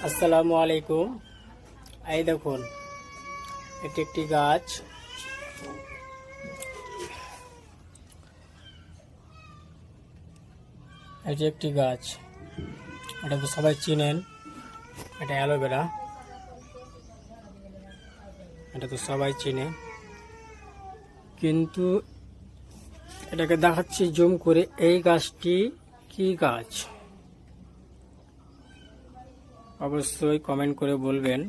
আসসালামু আলাইকুম। এই দেখুন, এটি একটি গাছ। এটি একটি গাছ, এটা তো সবাই চিনেন। এটা অ্যালোভেরা, এটা তো সবাই চিনে, কিন্তু এটাকে দেখাচ্ছি জুম করে। এই গাছটি কি গাছ অবশ্যই কমেন্ট করে বলবেন।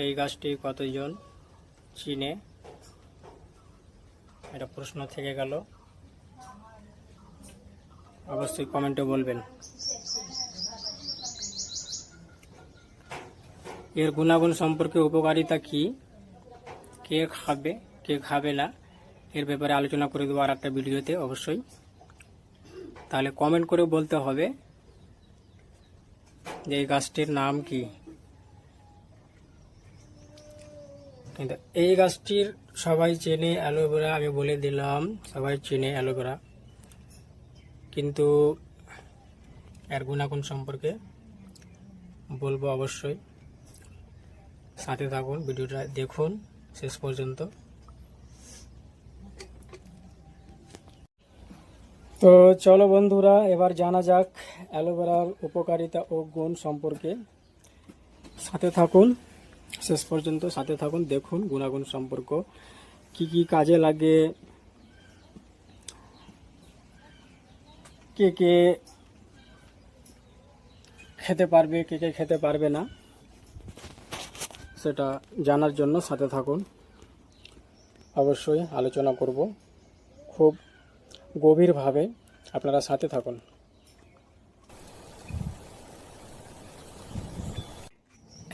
এই গাছটি কতজন চিনে, এটা প্রশ্ন থেকে গেল, অবশ্যই কমেন্টে বলবেন। এর গুণাগুণ সম্পর্কে, উপকারিতা কি, কে খাবে কে খাবে না, এর ব্যাপারে আলোচনা করে দেবো আর একটা ভিডিওতে অবশ্যই। তাহলে কমেন্ট করে বলতে হবে যে এই গাছটির নাম কি। কিন্তু এই গাছটির সবাই চেনে, অ্যালোভেরা। আমি বলে দিলাম সবাই চেনে অ্যালোভেরা, কিন্তু এর গুণাগুণ সম্পর্কে বলবো অবশ্যই। সাথে থাকুন, ভিডিওটা দেখুন শেষ পর্যন্ত। তো চলো বন্ধুরা, এবার জানা যাক অ্যালোভেরার উপকারিতা ও গুণ সম্পর্কে। সাথে থাকুন শেষ পর্যন্ত, সাথে থাকুন, দেখুন গুণাগুণ সম্পর্ক, কি কি কাজে লাগে, কে কে খেতে পারবে কে কে খেতে পারবে না, সেটা জানার জন্য সাথে থাকুন। অবশ্যই আলোচনা করব খুব গভীরভাবে, আপনারা সাথে থাকুন।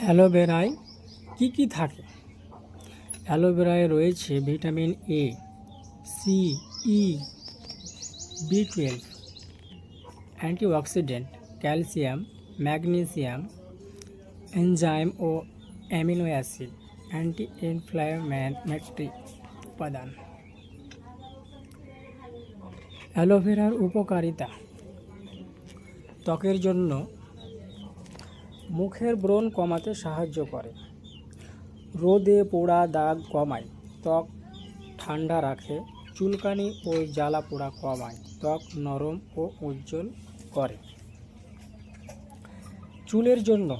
অ্যালোভেরায় কি কি থাকে? অ্যালোভেরায় রয়েছে ভিটামিন এ, সি, ই, বি12, অ্যান্টিঅক্সিডেন্ট, ক্যালসিয়াম, ম্যাগনেসিয়াম, এনজাইম ও অ্যামিনো অ্যাসিড, অ্যান্টি ইনফ্ল্যামেটরি উপাদান। অ্যালোভেরার উপকারিতা: ত্বকের জন্য মুখের ব্রণ কমাতে সাহায্য করে, রোদে পোড়া দাগ কমায়, ত্বক ঠান্ডা রাখে, চুলকানি ও জ্বালা পোড়া কমায়, ত্বক নরম ও উজ্জ্বল করে। চুলের জন্য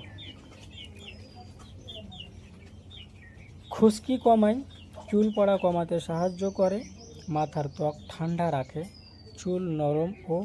খুশকি কমায়, চুল পড়া কমাতে সাহায্য করে, মাথার ত্বক ঠান্ডা রাখে, চুল নরম ও